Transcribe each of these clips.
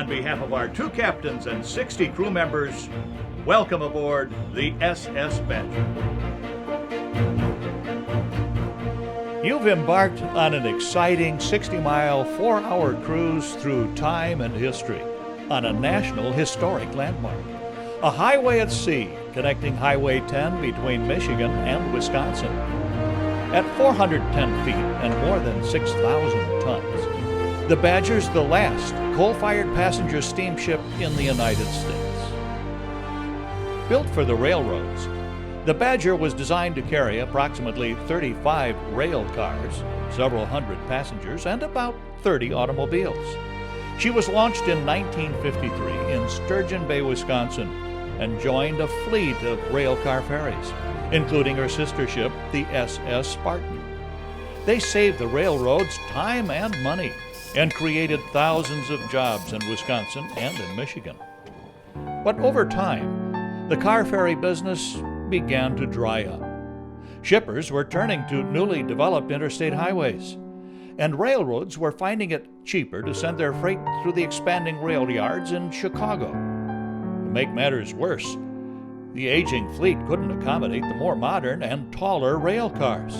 On behalf of our 2 captains and 60 crew members, welcome aboard the SS Badger. You've embarked on an exciting 60-mile, 4-hour cruise through time and history on a national historic landmark, a highway at sea connecting Highway 10 between Michigan and Wisconsin. At 410 feet and more than 6,000 tons, the Badger's the last coal-fired passenger steamship in the United States. Built for the railroads, the Badger was designed to carry approximately 35 rail cars, several hundred passengers, and about 30 automobiles. She was launched in 1953 in Sturgeon Bay, Wisconsin, and joined a fleet of railcar ferries, including her sister ship, the SS Spartan. They saved the railroads time and money and created thousands of jobs in Wisconsin and in Michigan. But over time, the car ferry business began to dry up. Shippers were turning to newly developed interstate highways, and railroads were finding it cheaper to send their freight through the expanding rail yards in Chicago. To make matters worse, the aging fleet couldn't accommodate the more modern and taller rail cars.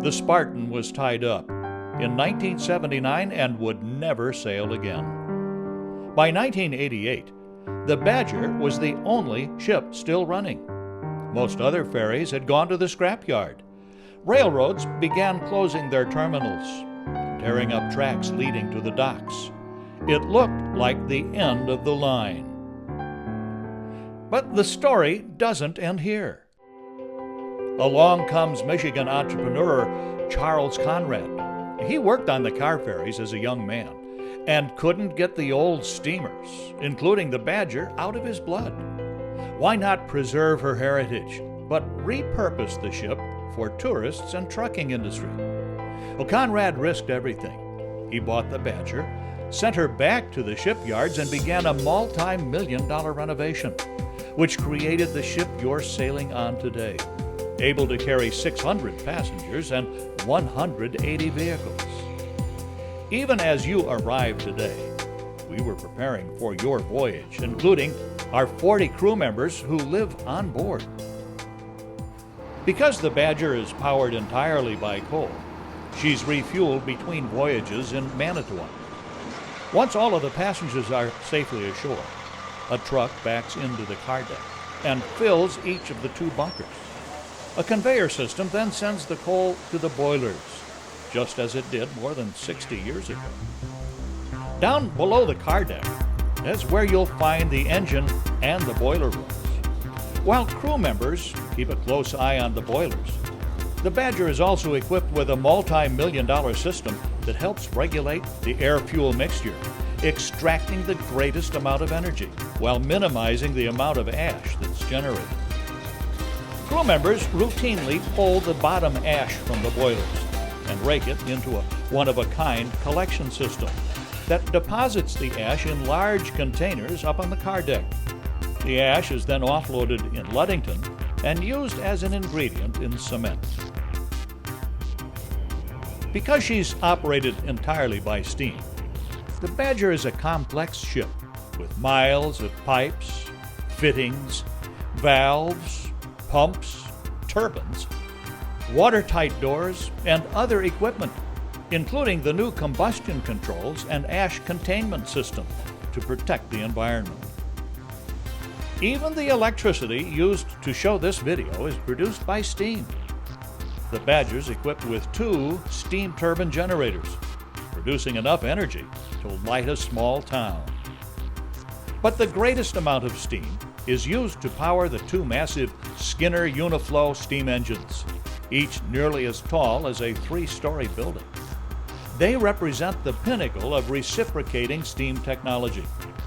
The Spartan was tied up in 1979 and would never sail again. By 1988, the Badger was the only ship still running. Most other ferries had gone to the scrapyard. Railroads began closing their terminals, tearing up tracks leading to the docks. It looked like the end of the line. But the story doesn't end here. Along comes Michigan entrepreneur Charles Conrad. He worked on the car ferries as a young man and couldn't get the old steamers, including the Badger, out of his blood. Why not preserve her heritage, but repurpose the ship for tourists and trucking industry? Well, Conrad risked everything. He bought the Badger, sent her back to the shipyards, and began a multi-million-dollar renovation, which created the ship you're sailing on today, able to carry 600 passengers and 180 vehicles. Even as you arrive today, we were preparing for your voyage, including our 40 crew members who live on board. Because the Badger is powered entirely by coal, she's refueled between voyages in Manitowoc. Once all of the passengers are safely ashore, a truck backs into the car deck and fills each of the 2 bunkers. A conveyor system then sends the coal to the boilers, just as it did more than 60 years ago. Down below the car deck is where you'll find the engine and the boiler rooms. While crew members keep a close eye on the boilers, the Badger is also equipped with a multi-million-dollar system that helps regulate the air-fuel mixture, extracting the greatest amount of energy while minimizing the amount of ash that's generated. Crew members routinely pull the bottom ash from the boilers and rake it into a one-of-a-kind collection system that deposits the ash in large containers up on the car deck. The ash is then offloaded in Ludington and used as an ingredient in cement. Because she's operated entirely by steam, the Badger is a complex ship with miles of pipes, fittings, valves, pumps, turbines, watertight doors, and other equipment, including the new combustion controls and ash containment system to protect the environment. Even the electricity used to show this video is produced by steam. The Badger's equipped with 2 steam turbine generators, producing enough energy to light a small town. But the greatest amount of steam is used to power the 2 massive Skinner Uniflow steam engines, each nearly as tall as a 3-story building. They represent the pinnacle of reciprocating steam technology,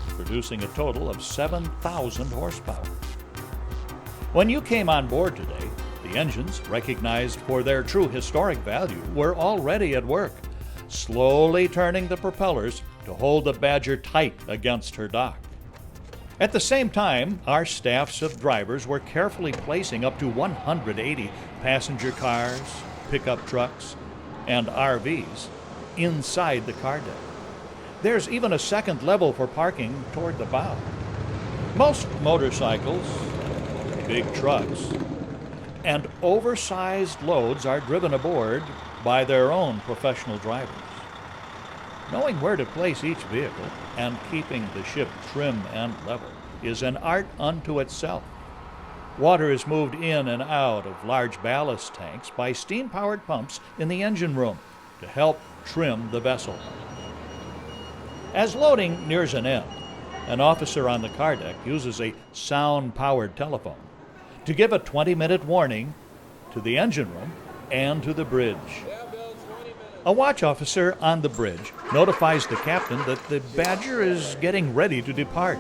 producing a total of 7,000 horsepower. When you came on board today, the engines, recognized for their true historic value, were already at work, slowly turning the propellers to hold the Badger tight against her dock. At the same time, our staffs of drivers were carefully placing up to 180 passenger cars, pickup trucks, and RVs inside the car deck. There's even a second level for parking toward the bow. Most motorcycles, big trucks, and oversized loads are driven aboard by their own professional drivers. Knowing where to place each vehicle and keeping the ship trim and level is an art unto itself. Water is moved in and out of large ballast tanks by steam-powered pumps in the engine room to help trim the vessel. As loading nears an end, an officer on the car deck uses a sound-powered telephone to give a 20-minute warning to the engine room and to the bridge. A watch officer on the bridge notifies the captain that the Badger is getting ready to depart.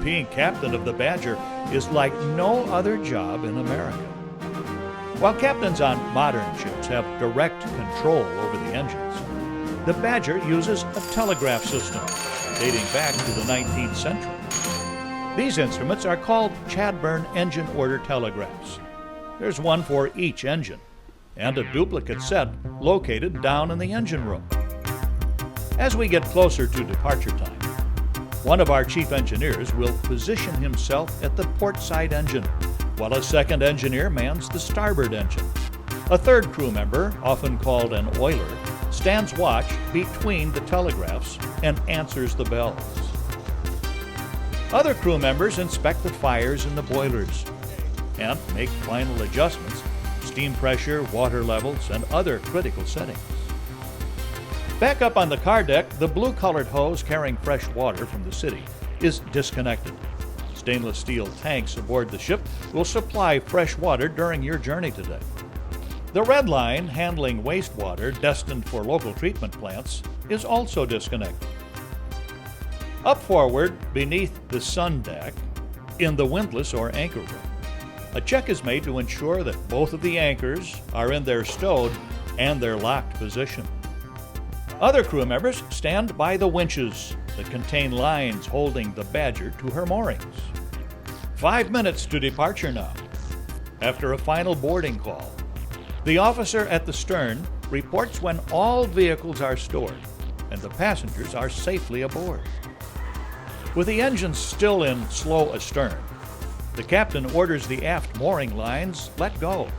Being captain of the Badger is like no other job in America. While captains on modern ships have direct control over the engines, the Badger uses a telegraph system dating back to the 19th century. These instruments are called Chadbourn engine order telegraphs. There's one for each engine, and a duplicate set located down in the engine room. As we get closer to departure time, one of our chief engineers will position himself at the port side engine, while a second engineer mans the starboard engine. A third crew member, often called an oiler, stands watch between the telegraphs and answers the bells. Other crew members inspect the fires in the boilers and make final adjustments, steam pressure, water levels, and other critical settings. Back up on the car deck, the blue-colored hose carrying fresh water from the city is disconnected. Stainless steel tanks aboard the ship will supply fresh water during your journey today. The red line handling wastewater destined for local treatment plants is also disconnected. Up forward, beneath the sun deck, in the windlass or anchor room, a check is made to ensure that both of the anchors are in their stowed and their locked position. Other crew members stand by the winches that contain lines holding the Badger to her moorings. 5 minutes to departure now. After a final boarding call, the officer at the stern reports when all vehicles are stored and the passengers are safely aboard. With the engines still in slow astern, the captain orders the aft mooring lines let go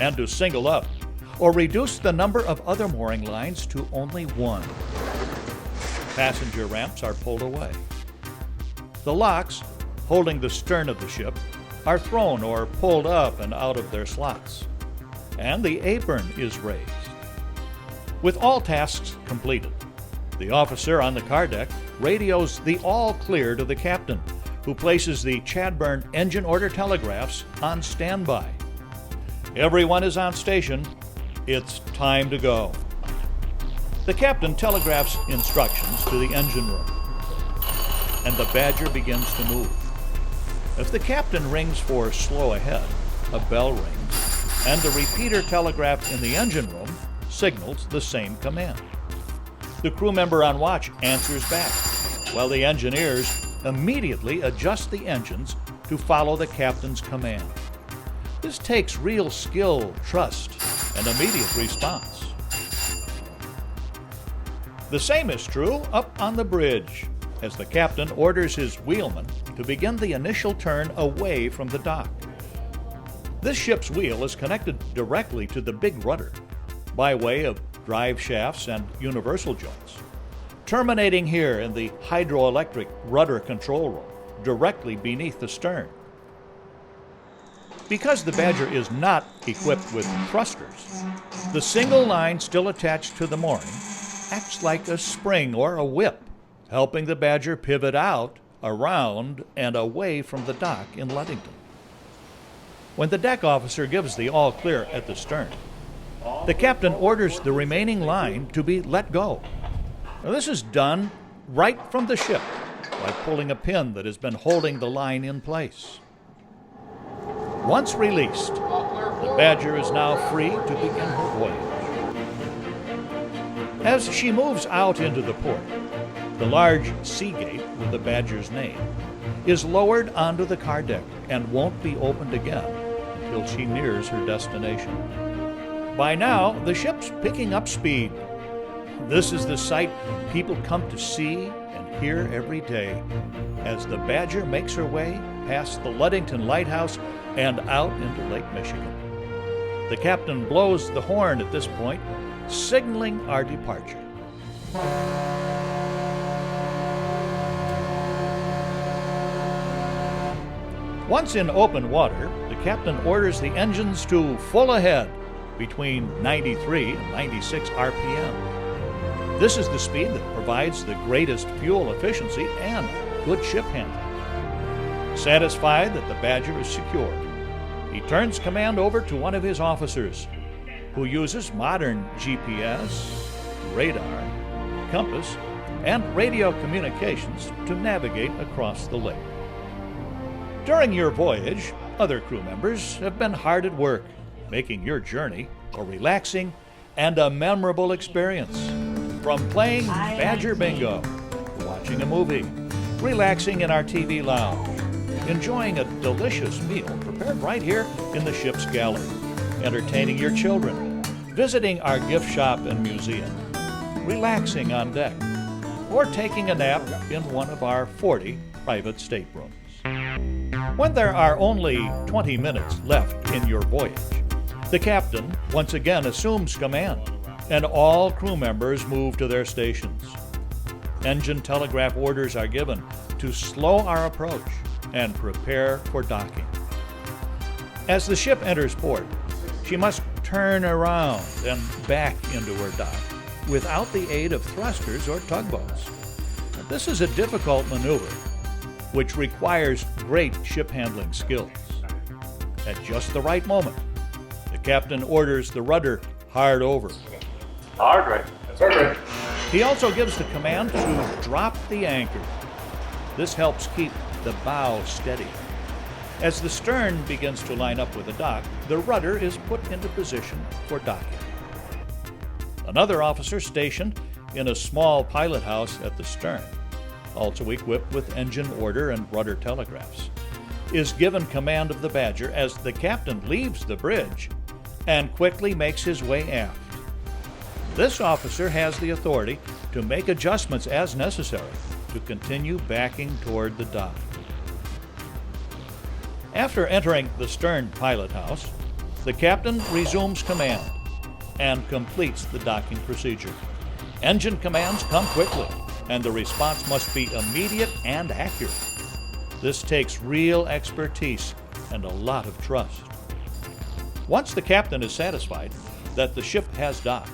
and to single up, or reduce the number of other mooring lines to only one. Passenger ramps are pulled away. The locks, holding the stern of the ship, are thrown or pulled up and out of their slots, and the apron is raised. With all tasks completed, the officer on the car deck radios the all clear to the captain, who places the Chadbourn engine order telegraphs on standby. Everyone is on station. It's time to go. The captain telegraphs instructions to the engine room, and the Badger begins to move. If the captain rings for slow ahead, a bell rings, and the repeater telegraph in the engine room signals the same command. The crew member on watch answers back, while the engineers immediately adjust the engines to follow the captain's command. This takes real skill, trust, and immediate response. The same is true up on the bridge, as the captain orders his wheelman to begin the initial turn away from the dock. This ship's wheel is connected directly to the big rudder by way of drive shafts and universal joints, terminating here in the hydroelectric rudder control room, directly beneath the stern. Because the Badger is not equipped with thrusters, the single line still attached to the mooring acts like a spring or a whip, helping the Badger pivot out, around, and away from the dock in Ludington. When the deck officer gives the all clear at the stern, the captain orders the remaining line to be let go. Now, this is done right from the ship by pulling a pin that has been holding the line in place. Once released, the Badger is now free to begin her voyage. As she moves out into the port, the large sea gate with the Badger's name is lowered onto the car deck and won't be opened again until she nears her destination. By now, the ship's picking up speed. This is the sight people come to see and hear every day as the Badger makes her way past the Ludington Lighthouse and out into Lake Michigan. The captain blows the horn at this point, signaling our departure. Once in open water, the captain orders the engines to full ahead between 93 and 96 RPM. This is the speed that provides the greatest fuel efficiency and good ship handling. Satisfied that the Badger is secured, he turns command over to one of his officers, who uses modern GPS, radar, compass, and radio communications to navigate across the lake. During your voyage, other crew members have been hard at work, making your journey a relaxing and a memorable experience. From playing Badger Bingo, watching a movie, relaxing in our TV lounge, enjoying a delicious meal prepared right here in the ship's galley, entertaining your children, visiting our gift shop and museum, relaxing on deck, or taking a nap in one of our 40 private staterooms. When there are only 20 minutes left in your voyage, the captain once again assumes command, and all crew members move to their stations. Engine telegraph orders are given to slow our approach and prepare for docking. As the ship enters port, she must turn around and back into her dock without the aid of thrusters or tugboats. This is a difficult maneuver, which requires great ship handling skills. At just the right moment, the captain orders the rudder hard over. Hard right. That's right. He also gives the command to drop the anchor. This helps keep the bow steady. As the stern begins to line up with the dock, the rudder is put into position for docking. Another officer stationed in a small pilot house at the stern, also equipped with engine order and rudder telegraphs, is given command of the Badger as the captain leaves the bridge and quickly makes his way aft. This officer has the authority to make adjustments as necessary to continue backing toward the dock. After entering the stern pilot house, the captain resumes command and completes the docking procedure. Engine commands come quickly, and the response must be immediate and accurate. This takes real expertise and a lot of trust. Once the captain is satisfied that the ship has docked,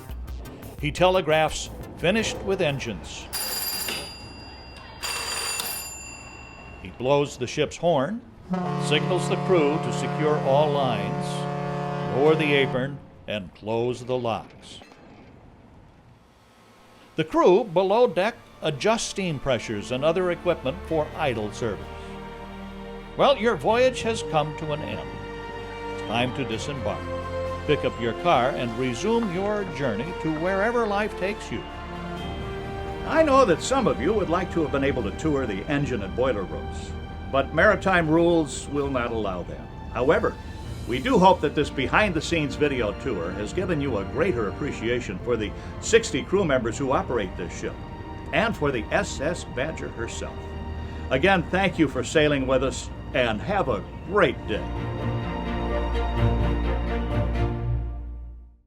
he telegraphs, "Finished with engines." He blows the ship's horn, signals the crew to secure all lines, lower the apron, and close the locks. The crew below deck adjust steam pressures and other equipment for idle service. Well, your voyage has come to an end. It's time to disembark, pick up your car, and resume your journey to wherever life takes you. I know that some of you would like to have been able to tour the engine and boiler rooms, but maritime rules will not allow that. However, we do hope that this behind-the-scenes video tour has given you a greater appreciation for the 60 crew members who operate this ship, and for the SS Badger herself. Again, thank you for sailing with us, and have a great day.